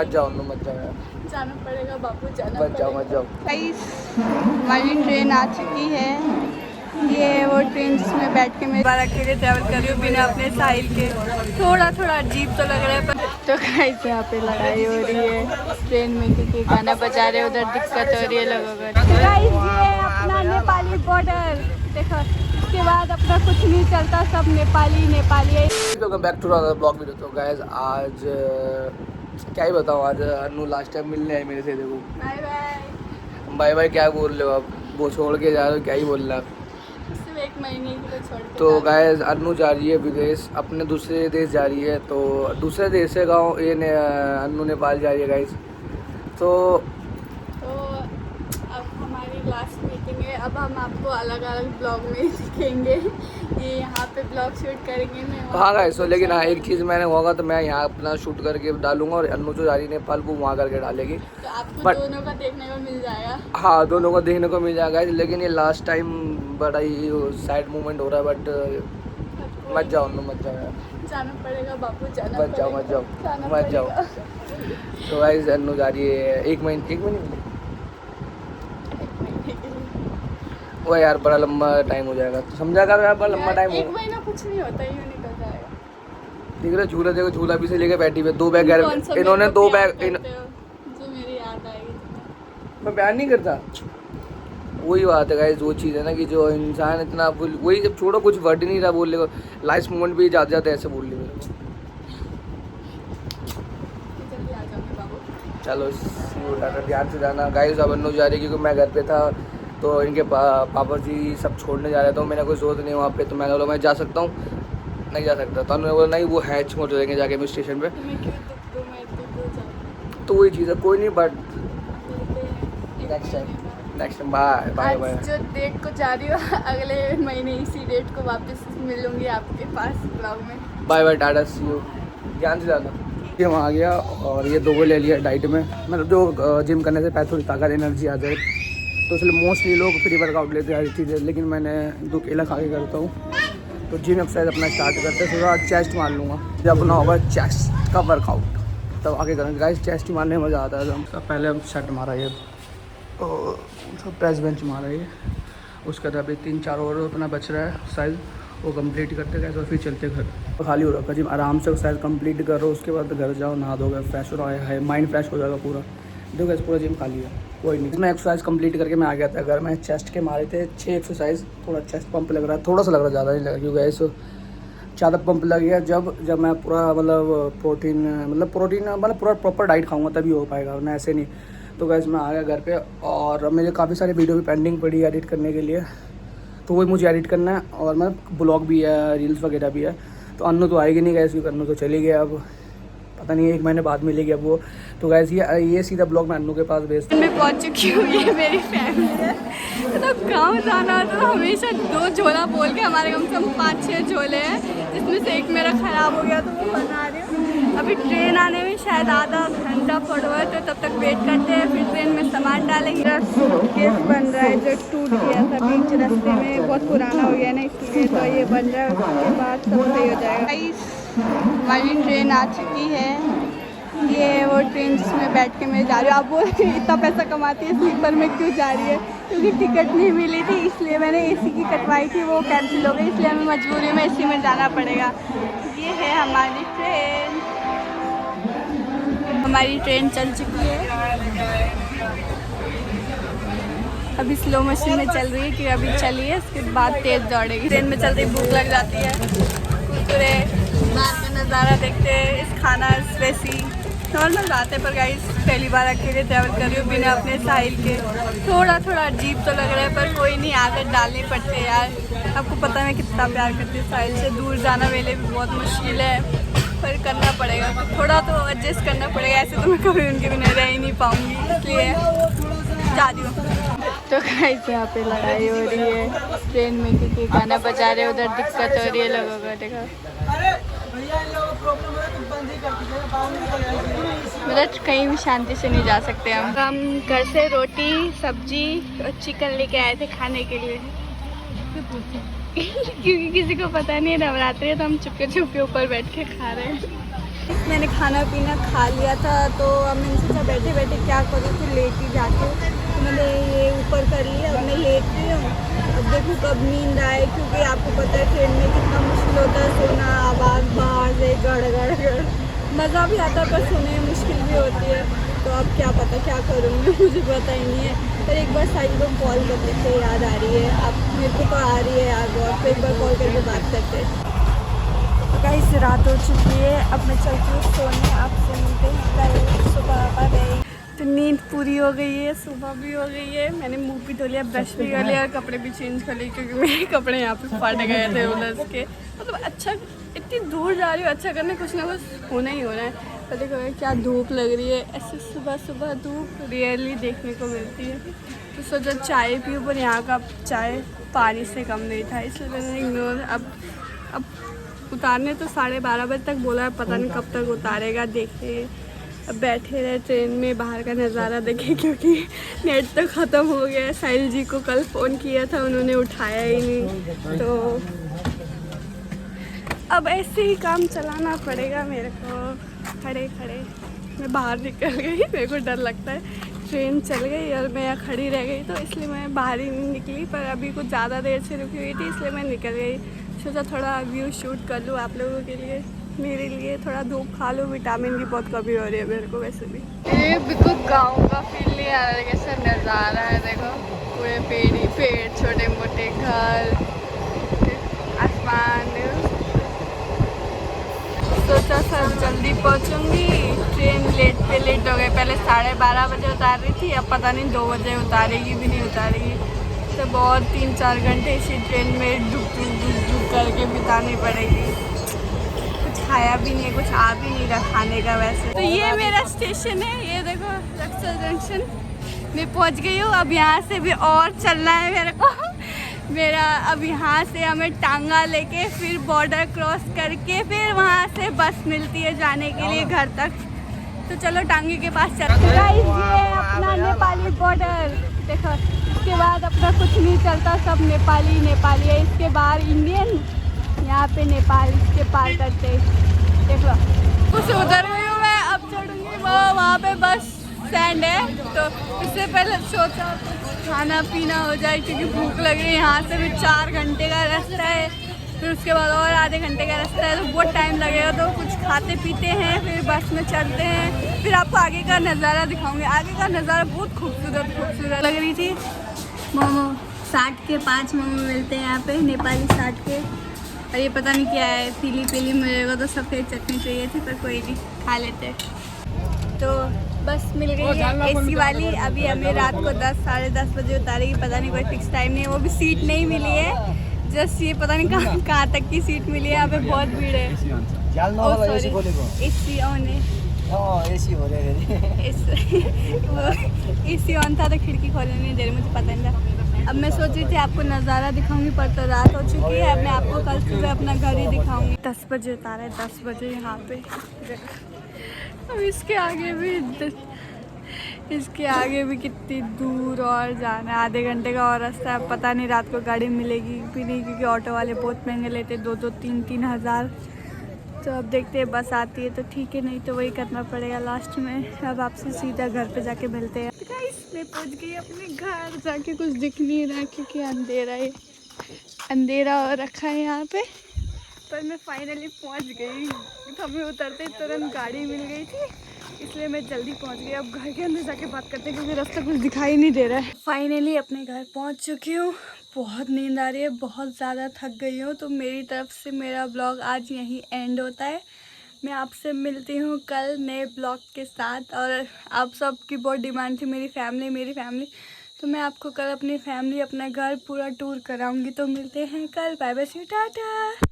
मत जाओ अन्नू, मत जाओ यार, जाना पड़ेगा बाबू, जाना मत जाओ, मत जाओ। गाइस हमारी ट्रेन आ चुकी है। ये वो ट्रेन जिसमें बैठ के मैं बार अकेले ट्रैवल कर रही हूँ बिना अपने साहिल के। थोड़ा थोड़ा अजीब तो लग रहा है पर तो गाइस यहाँ पे लड़ाई हो रही है ट्रेन में क्योंकि गाना बजा रहे, उधर दिक्कत हो रही है लोगों को। गाइस ये अपना नेपाली बॉर्डर देखो, इसके बाद अपना कुछ नहीं चलता, सब नेपाली नेपाली है। Welcome back to another blog video. तो गाइस आज क्या ही बताऊँ, आज अन्नू लास्ट टाइम मिलने आए मेरे से। देखो बाय बाय बाय बाय क्या बोल रहे हो आप, वो छोड़ के जा रहे हो, क्या ही बोल रहा है। सिर्फ 1 महीने के लिए छोड़ के तो गाइस अन्नू जा रही है विदेश, अपने दूसरे देश जा रही है। तो दूसरे देश से गाँव ये अन्नू नेपाल जा रही है गाइस। तो अब हमारी लास्ट मीटिंग है। अब हम आपको अलग अलग ब्लॉग में दिखेंगे। ये यहाँ पे ब्लॉग शूट करेंगे मैं। हाँ गाइस, तो लेकिन हाँ एक चीज़ मैंने होगा तो मैं यहाँ अपना शूट करके डालूंगा और अन्नू जो जा रही है नेपाल वो वहाँ करके डालेगी। तो आपको But, दोनों का देखने को मिल जाएगा। हाँ दोनों को देखने को मिल जाएगा। लेकिन ये लास्ट टाइम बड़ा ही सैड मोमेंट हो रहा है। बट मत जाओ अन्नू, मत जाओ यार, जाना पड़ेगा बाबू, जाना मत जाओ, मत जाओ, जाना मत जाओ। पड़ेगा। तो गाइस अन्नू जा रही है 1 महीने वो यार बड़ा लंबा टाइम हो जाएगा, तो समझा कर यार, बड़ा लंबा टाइम 1 हो। महीना कुछ नहीं होता, यूँ निकल जाएगा। देख रहे झूला, देखो झूला भी से लेके बैठी हुई है। 2 बैग कौन सा इन्होंने मेरे को 2 प्यार बैग करते हो, जो मेरी याद आएगी तुम्हें। मैं बयान नहीं करता। वही बात है गाइस, वो चीज़ है ना कि जो इंसान इतना वही, जब छोड़ो कुछ वर्ड ही नहीं रहा बोलने को, लास्ट मोमेंट भी जाते जाते ऐसे बोल रही मेरे को। जल्दी आ जाओगे बाबू। चलो टाटा, ध्यान से जाना गाइस। अब अन्नू जा रही है क्योंकि मैं घर पे था, तो इनके पापा जी सब छोड़ने जा रहे थे, तो मैंने कोई जरूरत नहीं वहाँ पे। तो मैंने बोला मैं जा सकता हूँ, नहीं जा सकता। तो उन्होंने बोला नहीं वो है छोड़ देंगे जाके मैं स्टेशन पे। तुम्हें क्यों दुख दूँ, मैं तो जाऊँ। तो वही चीज़ है, कोई नहीं, but next time bye bye bye. आज जो डेट को जा रही हूँ अगले महीने इसी डेट को वापस मिलूंगी आपके पास ब्लॉग में। Bye bye tata see you, ध्यान से जाना। ये वहाँ आ गया और ये 2 ले लिया डाइट में, मतलब जो जिम करने से पहले थोड़ी ताकत एनर्जी आ जाए, तो इसलिए मोस्टली लोग प्री वर्कआउट लेते हैं हर चीज़ें। लेकिन मैंने 2 केला खा के करता हूँ। तो जिम एक्सरसाइज अपना स्टार्ट करते हैं। थोड़ा चेस्ट मार लूँगा, जब अपना होगा चेस्ट का वर्कआउट तब आगे करेंगे गाइस। चेस्ट ही मारने में मज़ा आता है। तो पहले हम सेट मारा ये और प्रेस बेंच मारा ये, उसके बाद अभी 3-4 और अपना बच रहा है साइज, वो कंप्लीट करते गए और फिर चलते घर। खाली हो रखा जिम, आराम से साइज कंप्लीट करो, उसके बाद घर जाओ, नहा धोगे, फ्रेश हो रहा है, माइंड फ्रेश हो जाएगा पूरा। देखो इस पूरा जिम खाली है, कोई नहीं। मैं एक्सरसाइज कंप्लीट करके मैं आ गया था घर में। चेस्ट के मारे थे 6 एक्सरसाइज। थोड़ा चेस्ट पंप लग रहा है, थोड़ा सा लग रहा है, ज़्यादा नहीं लगा क्योंकि ऐसे ज़्यादा पंप लग गया जब मैं पूरा मतलब प्रोटीन पूरा प्रॉपर डाइट खाऊंगा तभी हो पाएगा, वरना ऐसे नहीं। तो गैस मैं आ गया घर पे और मेरे काफ़ी सारे वीडियो भी पेंडिंग पड़ी एडिट करने के लिए, तो वही मुझे एडिट करना है। और मैं ब्लॉग भी है, रील्स वगैरह भी है। तो अन्नू तो आएगी नहीं गैस, क्योंकि अन्नू तो चली गया, अब पता नहीं 1 महीने बाद मिलेगी अब वो। तो गैस ये सीधा ब्लॉग मैं अन्नू के पास भेजता हूँ। मैं पहुंच चुकी हूँ, ये मेरी फैमिली है। तो गाँव जाना हो तो हमेशा 2 झोला बोल के, हमारे कम से कम 5-6 झोले हैं, जिसमें से एक मेरा ख़राब हो गया तो वो बना रही हूँ। अभी ट्रेन आने में शायद आधा घंटा पड़ हुआ है, तो तब तक वेट करते हैं, फिर ट्रेन में सामान डालेंगे। सूटकेस बन रहा है जो टूट गया था बीच रास्ते में, बहुत पुराना हो गया ना इसलिए, तो ये बन रहा है, उसके बाद सब सही हो जाएगा। हमारी ट्रेन आ चुकी है। ये वो ट्रेन जिसमें बैठ के मैं जा रही हूँ। आप वो इतना पैसा कमाती है स्लीपर में क्यों जा रही है, क्योंकि टिकट नहीं मिली थी, इसलिए मैंने एसी की कटवाई थी, वो कैंसिल हो गई, इसलिए हमें मजबूरी में एसी में जाना पड़ेगा। ये है हमारी ट्रेन, हमारी ट्रेन चल चुकी है। अभी स्लो मशीन में चल रही है कि अभी चली है, उसके बाद तेज़ दौड़ेगी। ट्रेन में चलते ही भूख लग जाती है, पूरे बाहर का नज़ारा देखते हैं, इस खाना स्पेसी नॉर्मल बात है, पर गाइस पहली बार अकेले ट्रैवल कर रही हूँ बिना अपने साहिल के। थोड़ा थोड़ा अजीब तो लग रहा है, पर कोई नहीं, आदत डालनी पड़ती है यार। आपको पता है मैं कितना प्यार करती हूँ साहिल से। दूर जाना मेरे लिए भी बहुत मुश्किल है, पर करना पड़ेगा, तो थोड़ा तो एडजस्ट करना पड़ेगा। ऐसे तो मैं कभी उनके बिना रह ही नहीं पाऊँगी, इसलिए जा रही हूँ। तो गाइस यहाँ पे लड़ाई हो रही है ट्रेन में क्योंकि गाना बजा रहे, उधर दिक्कत हो रही है लोगों को। देखो मतलब कहीं भी शांति से नहीं जा सकते हम घर से रोटी सब्जी और चिकन लेके आए थे खाने के लिए क्योंकि किसी को पता नहीं है नवरात्रि है, तो हम चुपके चुपके ऊपर बैठ के खा रहे हैं। मैंने खाना पीना खा लिया था तो अब मैंने सोचा बैठे बैठे क्या करूँ, तो लेट ही जाके तो मैंने ये ऊपर कर लिया। अब मैं लेट रही हूँ, अब देखूँ कब नींद आए, क्योंकि आपको पता है ट्रेन में कितना मुश्किल होता है सोना, आवाज़ बाहर से गड़ गड़ गड़, मज़ा भी आता है पर सोने में मुश्किल भी होती है। तो अब क्या पता क्या करूँगी, मुझे पता ही नहीं है। पर एक बार साइड को कॉल कर लेते हैं, याद आ रही है, अब मेरे को तो आ रही है याद बहुत, तो एक बार कॉल करके बात करते हैं। गाइस रात हो चुकी है, अब मैं चलती हूँ सोने, आपसे मिलते हैं कल सुबह पर। तो नींद पूरी हो गई है, सुबह भी हो गई है, मैंने मुंह भी धो लिया, ब्रश भी कर लिया और कपड़े भी चेंज कर लिए, क्योंकि मेरे कपड़े यहाँ पे फट गए थे उलझ के। मतलब अच्छा इतनी दूर जा रही हूँ, अच्छा करने कुछ ना कुछ होना ही होना है। तो देखो क्या धूप लग रही है, ऐसे सुबह सुबह धूप रियरली देखने को मिलती है। तो सोचा चाय पीऊँ, पर यहाँ का चाय पानी से कम नहीं था, इसलिए मैंने इग्नोर। अब उतारने तो 12:30 बजे तक बोला है, पता नहीं कब तक उतारेगा, देखे। अब बैठे रहे ट्रेन में, बाहर का नज़ारा देखे, क्योंकि नेट तो ख़त्म हो गया है। साहिल जी को कल फ़ोन किया था, उन्होंने उठाया ही नहीं, तो अब ऐसे ही काम चलाना पड़ेगा मेरे को। खड़े खड़े मैं बाहर निकल गई, मेरे को डर लगता है ट्रेन चल गई और मैं यहाँ खड़ी रह गई, तो इसलिए मैं बाहर ही नहीं निकली। पर अभी कुछ ज़्यादा देर से रुकी हुई थी, इसलिए मैं निकल गई। सोचा थोड़ा व्यू शूट कर लूँ आप लोगों के लिए, मेरे लिए थोड़ा धूप खा लूँ, विटामिन की बहुत कमी हो रही है मेरे को वैसे भी। ये बिल्कुल गांव का फील नहीं आ रहा है, कैसा नज़ारा है देखो, पूरे पेड़ ही पेड़, छोटे मोटे घर, आसमान। सोचा सर जल्दी पहुंचूंगी, ट्रेन लेट पे लेट हो गई, पहले 12:30 बजे उतार रही थी, अब पता नहीं 2 बजे उतारेगी भी नहीं उतारेगी। तो बहुत 3-4 घंटे इसी ट्रेन में डुक करके बितानी पड़ेगी। कुछ खाया भी नहीं है, कुछ आ भी नहीं रहा खाने का वैसे। तो ये मेरा स्टेशन है, ये देखो रक्सौल जंक्शन में पहुंच गई हूँ। अब यहाँ से भी और चलना है मेरे को। मेरा अब यहाँ से हमें टांगा लेके फिर बॉर्डर क्रॉस करके फिर वहाँ से बस मिलती है जाने के लिए घर तक। तो चलो टांगे के पास चलते हैं। गाइस ये अपना नेपाली बॉर्डर देखो, इसके बाद अपना कुछ नहीं चलता, सब नेपाली नेपाली है। इसके बाहर इंडियन, यहाँ पे नेपाल, इसके पार करते देख लो। कुछ उधर गई हूँ मैं, अब चढ़ूँगी वो वहाँ पे बस स्टैंड है। तो इससे पहले सोचा कुछ खाना पीना हो जाए, क्योंकि भूख लग रही है। यहाँ से भी 4 घंटे का रास्ता है, फिर उसके बाद और आधे घंटे का रास्ता है, तो बहुत टाइम लगेगा। तो कुछ खाते पीते हैं, फिर बस में चलते हैं, फिर आपको आगे का नज़ारा दिखाऊंगे। आगे का नज़ारा बहुत खूबसूरत लग रही थी। मोमो 60 के 5 मोमो मिलते हैं यहाँ पे, नेपाली 60 के। और ये पता नहीं क्या है, पीली पीली, मेरे को तो सफ़ेद चटनी चाहिए थी, पर कोई नहीं, खा लेते। तो बस मिल गई है एसी वाली। अभी हमें रात को 10 साढ़े 10 बजे उतारेगी, पता नहीं कोई फिक्स टाइम नहीं है। वो भी सीट नहीं मिली है, जस्ट ये पता नहीं कहाँ तक की सीट मिली है। यहाँ पे बहुत भीड़ है। एसी ऑन है, एसी ऑन था तो खिड़की खोलने नहीं दे रही, मुझे पता नहीं था। अब मैं सोच रही थी आपको नज़ारा दिखाऊंगी, पर तो रात हो चुकी है। अब मैं आपको कल सुबह अपना घर ही दिखाऊंगी। 10 बजे उतारा है, 10 बजे यहाँ पे। अब इसके आगे भी कितनी दूर और जाना है, आधे घंटे का और रास्ता है। पता नहीं रात को गाड़ी मिलेगी भी नहीं, क्योंकि ऑटो वाले बहुत महंगे लेते, 2-2, 3-3 हज़ार। तो अब देखते हैं बस आती है तो ठीक है, नहीं तो वही करना पड़ेगा लास्ट में। अब आपसे सीधा घर पे जाके मिलते हैं। तो गाइस मैं पहुंच गई अपने घर, जाके कुछ दिख नहीं रहा क्योंकि अंधेरा हो रखा है यहाँ पे। पर मैं फाइनली पहुंच गई। तो हमें उतरते तुरंत गाड़ी मिल गई थी, इसलिए मैं जल्दी पहुंच गई। अब घर के अंदर जाके बात करते हैं, क्योंकि रास्ता कुछ दिखाई नहीं दे रहा है। फाइनली अपने घर पहुंच चुकी हूँ। बहुत नींद आ रही है, बहुत ज़्यादा थक गई हूँ। तो मेरी तरफ से मेरा ब्लॉग आज यहीं एंड होता है। मैं आपसे मिलती हूँ कल नए ब्लॉग के साथ। और आप सबकी बहुत डिमांड थी मेरी फैमिली, तो मैं आपको कल अपनी फैमिली, अपना घर पूरा टूर कराऊंगी। तो मिलते हैं कल, बाय बाय, टाटा।